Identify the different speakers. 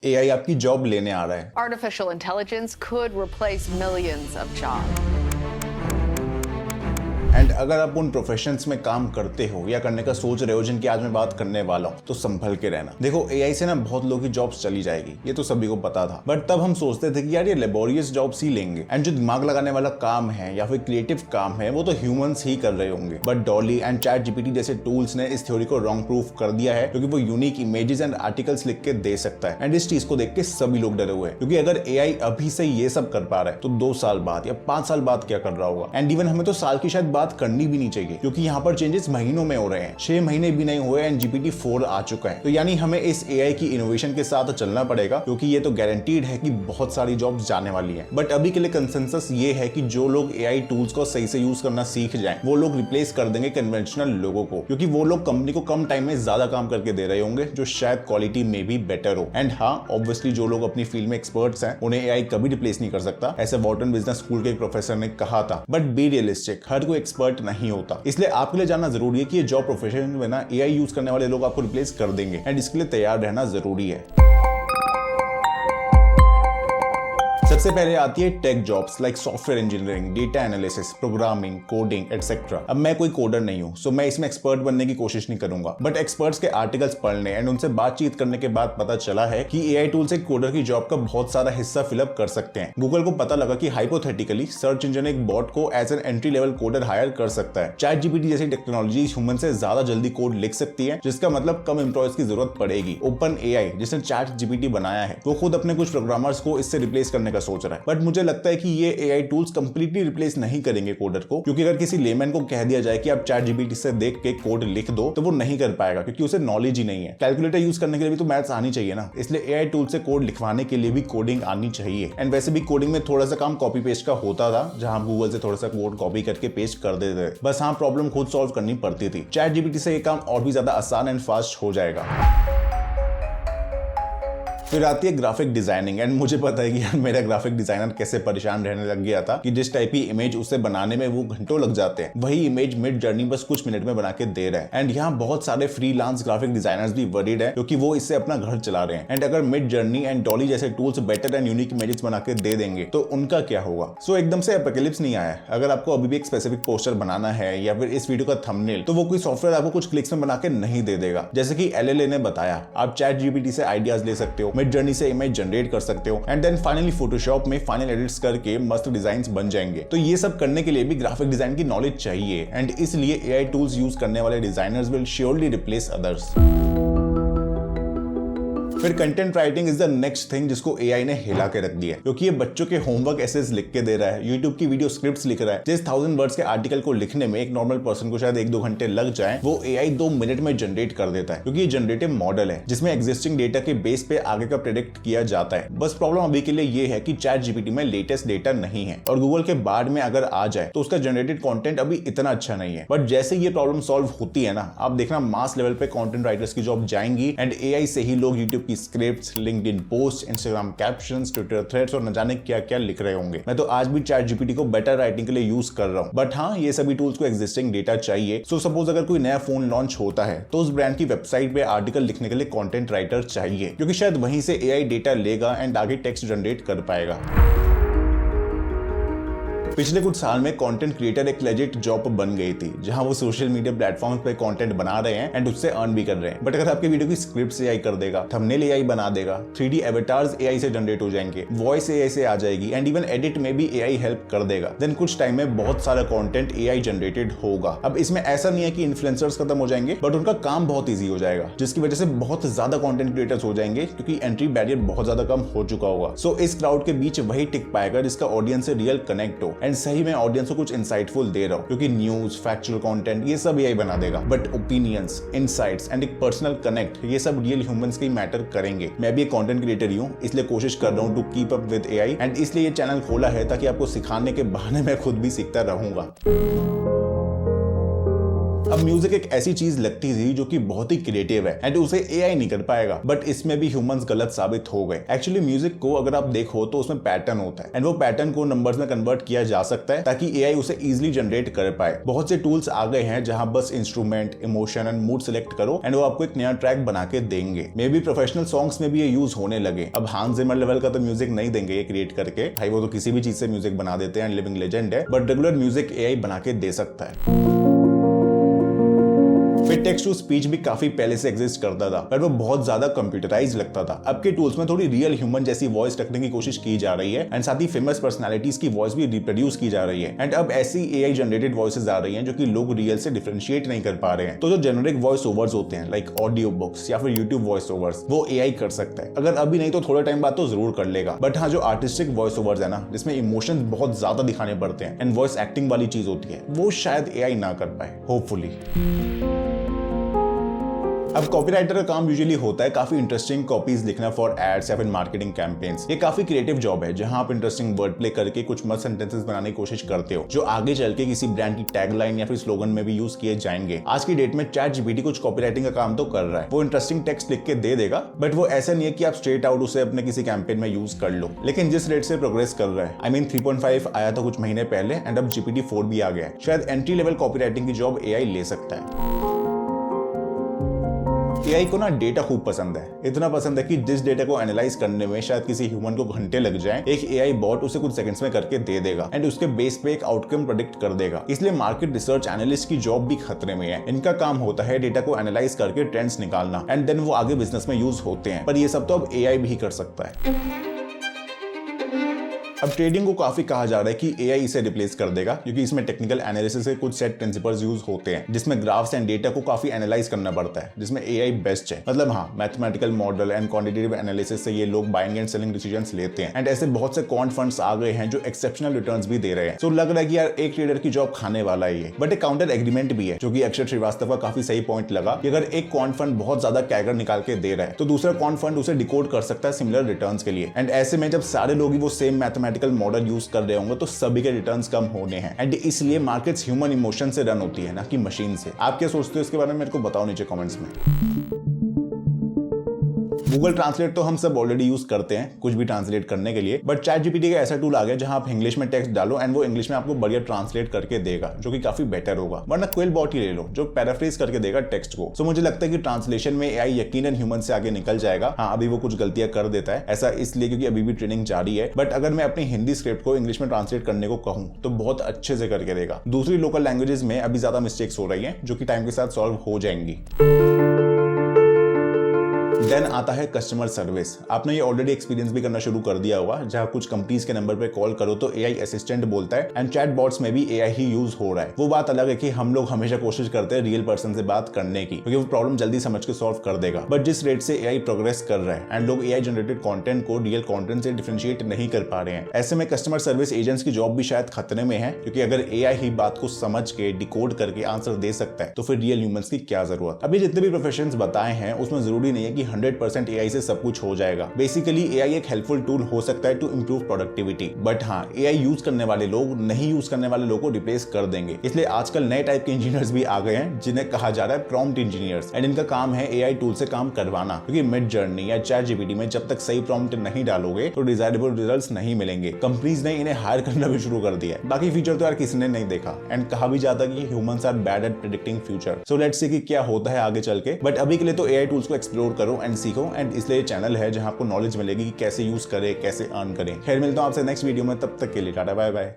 Speaker 1: AI आपकी job लेने आ रहा है।
Speaker 2: Artificial intelligence could replace millions of jobs.
Speaker 1: And अगर आप उन प्रोफेशंस में काम करते हो या करने का सोच रहे हो जिनकी आज मैं बात करने वाला हूँ, तो संभल के रहना। देखो, एआई से ना बहुत लोगों की जॉब्स चली जाएगी, ये तो सभी को पता था। बट तब हम सोचते थे कि यार ये लेबोरियस जॉब्स ही लेंगे, एंड जो दिमाग लगाने वाला काम है या फिर क्रिएटिव काम है वो तो ह्यूमंस ही कर रहे होंगे। But Dolly and chat GPT जैसे टूल्स ने इस थ्योरी को रॉन्ग प्रूफ कर दिया है, क्योंकि वो यूनिक इमेजेस एंड आर्टिकल्स लिख के दे सकता है। एंड इस चीज को देख के सभी लोग डरे हुए हैं, क्योंकि अगर एआई अभी से ये सब कर पा रहा है तो 2 साल बाद या 5 साल बाद क्या कर रहा होगा। एंड इवन हमें तो साल की शायद बात करनी भी नहीं चाहिए, क्योंकि यहाँ पर चेंजेस महीनों में हो रहे हैं। 6 महीने भी नहीं हुए एंड जीपीटी 4 आ चुका है। तो यानी हमें इस एआई की इनोवेशन के साथ चलना पड़ेगा, क्योंकि ये तो गारंटीड है कि बहुत सारी जॉब्स जाने वाली हैं। बट अभी के लिए कंसेंसस ये है कि जो लोग एआई टूल्स को सही से यूज करना सीख जाएं, वो लोग रिप्लेस कर देंगे कन्वेंशनल लोगों को, क्योंकि वो लोग कंपनी को कम टाइम में ज्यादा काम करके दे रहे होंगे, जो शायद क्वालिटी में भी बेटर हो। एंड हाँ, ऑब्वियसली जो लोग अपनी फील्ड में एक्सपर्ट्स हैं उन्हें एआई कभी रिप्लेस नहीं कर सकता, ऐसे वॉर्टन बिजनेस स्कूल के एक प्रोफेसर ने कहा था। बट बी रियलिस्टिक, हर कोई एक्सपर्ट नहीं होता, इसलिए आपके लिए जानना जरूरी है कि ये जॉब प्रोफेशन में ना एआई यूज करने वाले लोग आपको रिप्लेस कर देंगे, एंड इसके लिए तैयार रहना जरूरी है। सबसे पहले आती है tech jobs like software engineering, data analysis, programming, coding etcetera. अब मैं कोई कोडर नहीं हूं, सो मैं इसमें एक्सपर्ट बनने की कोशिश नहीं करूंगा। बट एक्सपर्ट्स के आर्टिकल्स पढ़ने एंड उनसे बातचीत करने के बाद पता चला है कि एआई टूल्स एक कोडर की जॉब का बहुत सारा हिस्सा फिलअप कर सकते हैं। गूगल को पता लगा कि हाइपोथेटिकली सर्च इंजन एक बॉट को as an entry level coder hire कर सकता है। चैट जीपीटी जैसी टेक्नोलॉजी ह्यूमन से ज्यादा जल्दी कोड लिख सकती है, जिसका मतलब कम एम्प्लॉयज की जरूरत पड़ेगी। ओपन एआई जिसने चैट जीपीटी बनाया है, वो खुद अपने कुछ प्रोग्रामर्स को इससे रिप्लेस करने का सोच रहा है। बट मुझे लगता है कि ये एआई टूल्स कंप्लीटली रिप्लेस नहीं करेंगे कोडर को, क्योंकि अगर किसी लेमैन को कह दिया जाए कि आप चैट जीपीटी से देख के कोड लिख दो, तो वो नहीं कर पाएगा, क्योंकि उसे नॉलेज ही नहीं है। कैलकुलेटर यूज करने के लिए भी तो मैथ्स आनी चाहिए ना, इसलिए एआई टूल से कोड लिखवाने के लिए भी कोडिंग आनी चाहिए। एंड वैसे भी कोडिंग में थोड़ा सा काम कॉपी पेस्ट का होता था, जहां गूगल से थोड़ा सा कोड कॉपी करके पेस्ट कर देते थे। बस हाँ, प्रॉब्लम खुद सॉल्व करनी पड़ती थी। चैट जीपीटी से ये काम और भी ज्यादा आसान एंड फास्ट हो जाएगा। फिर आती है ग्राफिक डिजाइनिंग, एंड मुझे पता है कि यार मेरा ग्राफिक डिजाइनर कैसे परेशान रहने लग गया था कि जिस टाइप की इमेज उसे बनाने में वो घंटों लग जाते हैं, वही इमेज मिड जर्नी बस कुछ मिनट में बना के दे रहा है। एंड यहाँ बहुत सारे फ्रीलांस ग्राफिक डिजाइनर्स भी वरीड है, क्योंकि वो इससे अपना घर चला रहे हैं। एंड अगर मिड जर्नी एंड डॉली जैसे tools better and unique images बना के दे देंगे, तो उनका क्या होगा। सो एकदम से एपोकैलिप्स नहीं आया। अगर आपको अभी भी एक स्पेसिफिक पोस्टर बनाना है या फिर इस वीडियो का थंबनेल, तो वो कोई सॉफ्टवेयर आपको कुछ क्लिक्स में बना के नहीं दे देगा। जैसे कि एलएलए ने बताया, आप चैट जीपीटी से आइडियाज ले सकते हो, मिड जर्नी से इमेज जनरेट कर सकते हो, एंड देन फाइनली फोटोशॉप में फाइनल एडिट्स करके मस्त डिजाइन्स बन जाएंगे। तो ये सब करने के लिए भी ग्राफिक डिजाइन की नॉलेज चाहिए, एंड इसलिए एआई टूल्स यूज करने वाले designers will surely replace others. फिर content writing is the next thing जिसको एआई ने हिला के रख दिया है, क्योंकि ये बच्चों के होमवर्क एसेस लिख के दे रहा है, यूट्यूब की वीडियो स्क्रिप्ट्स लिख रहा है। जिस 1000 वर्ड्स के आर्टिकल को लिखने में एक नॉर्मल पर्सन को शायद 1-2 घंटे लग जाए, वो एआई 2 मिनट में जनरेट कर देता है, क्योंकि ये जनरेटिव मॉडल है जिसमें एग्जिस्टिंग डेटा के बेस पे आगे का प्रेडिक्ट किया जाता है। बस प्रॉब्लम अभी के लिए ये है कि चैट जीपीटी में लेटेस्ट डेटा नहीं है, और गूगल के बार्ड में अगर आ जाए तो उसका जनरेटेड कंटेंट अभी इतना अच्छा नहीं है। बट जैसे ये प्रॉब्लम सॉल्व होती है ना, आप देखना मास लेवल पे कंटेंट राइटर्स की जॉब जाएंगी, एंड एआई से ही लोग यूट्यूब की scripts, LinkedIn post, Instagram captions, Twitter threads और न जाने क्या क्या लिख रहे होंगे। मैं तो आज भी चैट जीपीटी को बेटर राइटिंग के लिए यूज कर रहा हूं। बट हाँ, ये सभी टूल्स को एग्जिस्टिंग डेटा चाहिए। सो सपोज अगर कोई नया फोन लॉन्च होता है, तो उस ब्रांड की वेबसाइट पे आर्टिकल लिखने के लिए कंटेंट राइटर चाहिए, क्योंकि शायद वहीं से एआई डेटा लेगा एंड आगे टेक्स्ट जनरेट कर पाएगा। पिछले कुछ साल में कंटेंट क्रिएटर एक लेजिट जॉब बन गई थी, जहां वो सोशल मीडिया प्लेटफॉर्म्स पे कंटेंट बना रहे हैं एंड उससे अर्न भी कर रहे हैं। बट अगर आपके वीडियो की स्क्रिप्ट एआई कर देगा, थंबनेल एआई बना देगा, 3D एवेटार्स एआई से जनरेट हो जाएंगे, वॉइस एआई से आ जाएगी, एंड इवन एडिट में भी एआई हेल्प कर देगा, देन कुछ टाइम में बहुत सारा कंटेंट एआई जनरेटेड होगा। अब इसमें ऐसा नहीं है कि इन्फ्लुएंसर्स खत्म हो जाएंगे, बट उनका काम बहुत ईजी हो जाएगा, जिसकी वजह से बहुत ज्यादा कंटेंट क्रिएटर्स हो जाएंगे, क्योंकि एंट्री बैरियर बहुत ज्यादा कम हो चुका होगा। सो इस क्राउड के बीच वही टिक पाएगा जिसका ऑडियंस से रियल कनेक्ट हो, एंड सही में ऑडियंस को कुछ इंसाइटफुल दे रहा हूं, क्योंकि न्यूज, फैक्चुअल कंटेंट ये सब एआई बना देगा, बट ओपिनियंस, इनसाइट्स एंड एक पर्सनल कनेक्ट, ये सब रियल ह्यूमंस के मैटर करेंगे। मैं भी एक कंटेंट क्रिएटर ही हूं, इसलिए कोशिश कर रहा हूं to keep up with AI, and इसलिए ये चैनल खोला है ताकि आपको सिखाने के बहाने मैं खुद भी सीखता रहूंगा। अब अब म्यूजिक एक ऐसी चीज लगती थी जो कि बहुत ही क्रिएटिव है एंड उसे एआई नहीं कर पाएगा, बट इसमें भी ह्यूमंस गलत साबित हो गए। एक्चुअली म्यूजिक को अगर आप देखो तो उसमें पैटर्न होता है एंड वो पैटर्न को नंबर्स में कन्वर्ट किया जा सकता है ताकि एआई उसे इजीली जनरेट कर पाए। बहुत से टूल्स आ गए हैं जहां बस instrument, emotion and mood select करो एंड वो आपको एक नया ट्रैक बना के देंगे। मे बी प्रोफेशनल सॉन्ग्स में भी ये यूज होने लगे। अब हांस जिमर लेवल का तो म्यूजिक नहीं देंगे ये क्रिएट करके, भाई वो तो किसी भी चीज से म्यूजिक बना देते हैं, लिविंग लेजेंड है, बट रेगुलर म्यूजिक एआई बना के दे सकता है। फिर टेक्स्ट टू स्पीच भी काफी पहले से एग्जिस्ट करता था, पर वो बहुत ज्यादा कंप्यूटराइज लगता था। अब के टूल्स में थोड़ी रियल ह्यूमन जैसी वॉइस रखने की कोशिश की जा रही है एंड साथ ही फेमस पर्सनालिटीज की वॉइस भी रिप्रोड्यूस की जा रही है एंड अब ऐसी एआई जनरेटेड वॉइसेस आ रही हैं जो कि लोग रियल से डिफरेंशिएट नहीं कर पा रहे हैं। तो जो जेनेरिक वॉइस ओवर्स होते हैं लाइक ऑडियो बुक्स या फिर यूट्यूब वॉइस ओवर्स, वो एआई कर सकता है। अगर अभी नहीं तो थोड़े टाइम बाद तो जरूर कर लेगा। बट हाँ, जो आर्टिस्टिक वॉइस ओवर्स है ना, जिसमें इमोशंस बहुत ज्यादा दिखाने पड़ते हैं एंड वॉइस एक्टिंग वाली चीज होती है, वो शायद एआई ना कर पाए, होपफुली। अब कॉपीराइटर का काम यूजुअली होता है काफी इंटरेस्टिंग कॉपीज लिखना फॉर एड्स या फिर मार्केटिंग कैंपेन्स। ये काफी क्रिएटिव जॉब है जहां आप इंटरेस्टिंग वर्ड प्ले करके कुछ मस्त सेंटेंसेस बनाने की कोशिश करते हो जो आगे चल के किसी ब्रांड की टैगलाइन या फिर स्लोगन में भी यूज किए जाएंगे। आज की डेट में चैट जीपीटी कुछ कॉपीराइटिंग का काम तो कर रहा है, वो इंटरेस्टिंग टेक्स्ट लिख के दे देगा, बट वो ऐसा नहीं है कि आप स्ट्रेट आउट उसे अपने किसी कैंपेन में यूज कर लो। लेकिन जिस रेट से प्रोग्रेस कर रहा है, I mean 3.5 आया था कुछ महीने पहले एंड अब GPT-4 भी आ गया है, शायद एंट्री लेवल कॉपीराइटिंग की जॉब एआई ले सकता है। एआई को ना डेटा खूब पसंद है, इतना पसंद है कि जिस डेटा को एनालाइज करने में शायद किसी ह्यूमन को घंटे लग जाएं, एक एआई बॉट उसे कुछ सेकंड्स में करके दे देगा एंड उसके बेस पे एक आउटकम प्रेडिक्ट कर देगा। इसलिए मार्केट रिसर्च एनालिस्ट की जॉब भी खतरे में है। इनका काम होता है डेटा को एनालाइज करके ट्रेंड्स निकालना एंड देन वो आगे बिजनेस में यूज होते हैं, पर ये सब तो अब एआई भी कर सकता है। अब ट्रेडिंग को काफी कहा जा रहा है कि एआई इसे रिप्लेस कर देगा, क्योंकि इसमें टेक्निकल एनालिसिस के कुछ सेट प्रिंसिपल्स यूज होते हैं जिसमें ग्राफ्स एंड डेटा को काफी एनालाइज करना पड़ता है, जिसमें एआई बेस्ट है। मतलब हाँ, mathematical model and quantitative analysis से ये लोग बाइंग एंड सेलिंग डिसीजंस लेते हैं एंड ऐसे बहुत से क्वांट फंड्स आ गए हैं जो एक्सेप्शनल रिटर्न्स भी दे रहे हैं। तो लग रहा है कि यार एक ट्रेडर की जॉब खाने वाला है ये, बट एक काउंटर एग्रीमेंट भी है, जो कि अक्षर श्रीवास्तव का काफी सही पॉइंट लगा कि अगर एक क्वांट फंड बहुत ज्यादा कैगर निकाल के दे रहा है तो दूसरा क्वांट फंड उसे डिकोड कर सकता है सिमिलर रिटर्न्स के लिए। एंड ऐसे में जब सारे लोग ही वो सेम मैथमेटिकल मॉडल यूज कर रहे होंगे तो सभी के रिटर्न्स कम होने हैं एंड इसलिए मार्केट्स ह्यूमन इमोशन से रन होती है, ना कि मशीन से। आप क्या सोचते हो इसके बारे में, मेरे को बताओ नीचे कमेंट्स में। गूगल ट्रांसलेट तो हम सब ऑलरेडी यूज करते हैं कुछ भी ट्रांसलेट करने के लिए, बट चैट जीपीटी का ऐसा टूल आ गया जहां आप इंग्लिश में टेक्स्ट डालो एंड वो इंग्लिश में आपको बढ़िया ट्रांसलेट करके देगा, जो कि काफी बेटर होगा। वरना क्विल बॉट ही ले लो जो पैराफ्रेज करके देगा टेक्स्ट को। सो मुझे लगता है कि ट्रांसलेशन में एआई यकीनन ह्यूमन से आगे निकल जाएगा। हाँ, अभी वो कुछ गलतियां कर देता है, ऐसा इसलिए क्योंकि अभी भी ट्रेनिंग जारी है, बट अगर मैं अपनी हिंदी स्क्रिप्ट को इंग्लिश में ट्रांसलेट करने को कहूं तो बहुत अच्छे से करके देगा। दूसरी लोकल लैंग्वेजेस में अभी ज्यादा मिस्टेक्स हो रही हैं जो कि टाइम के साथ सॉल्व हो जाएंगी। देन आता है कस्टमर सर्विस। आपने ये ऑलरेडी एक्सपीरियंस भी करना शुरू कर दिया होगा, जहां कुछ कंपनीज के नंबर पे कॉल करो तो एआई असिस्टेंट बोलता है एंड चैट बॉट्स में भी एआई ही यूज हो रहा है। वो बात अलग है कि हम लोग हमेशा कोशिश करते हैं रियल पर्सन से बात करने की, क्योंकि वो प्रॉब्लम जल्दी समझ के सॉल्व कर देगा। बट जिस रेट से एआई प्रोग्रेस कर रहा है एंड लोग एआई जनरेटेड कंटेंट को रियल कंटेंट से डिफरेंशिएट नहीं कर पा रहे हैं, ऐसे में कस्टमर सर्विस एजेंट्स की जॉब भी शायद खतरे में है, क्योंकि अगर एआई ही बात को समझ के डिकोड करके आंसर दे सकता है तो फिर रियल ह्यूमंस की क्या जरूरत। अभी जितने भी प्रोफेशंस बताए हैं उसमें जरूरी नहीं है कि 100% एआई से सब कुछ हो जाएगा। बेसिकली एआई एक हेल्पफुल टूल हो सकता है टू इंप्रूव प्रोडक्टिविटी, बट हाँ, एआई यूज करने वाले लोग नहीं यूज करने वाले लोगों को रिप्लेस कर देंगे। इसलिए आजकल नए टाइप के इंजीनियर्स भी आ गए हैं जिन्हें कहा जा रहा है प्रॉम्प्ट इंजीनियर्स एंड इनका काम है एआई टूल से काम करवाना, क्योंकि मिड जर्नी या चैट जीपीटी में जब तक सही प्रॉम्प्ट नहीं डालोगे तो डिजायरेबल रिजल्ट्स नहीं मिलेंगे। कंपनीज ने इन्हें हायर करना भी शुरू कर दिया है। बाकी फीचर तो यार किसी ने नहीं देखा एंड कहा भी जाता कि humans are bad at predicting future. So let's see कि क्या होता है आगे चल के, बट अभी के लिए तो एआई टूल्स को एक्सप्लोर करो एंड सीखो एंड इसलिए चैनल है जहां आपको नॉलेज मिलेगी कि कैसे यूज करें, कैसे अर्न करें। खैर, मिलता हूं आपसे नेक्स्ट वीडियो में, तब तक के लिए टाटा बाय बाय।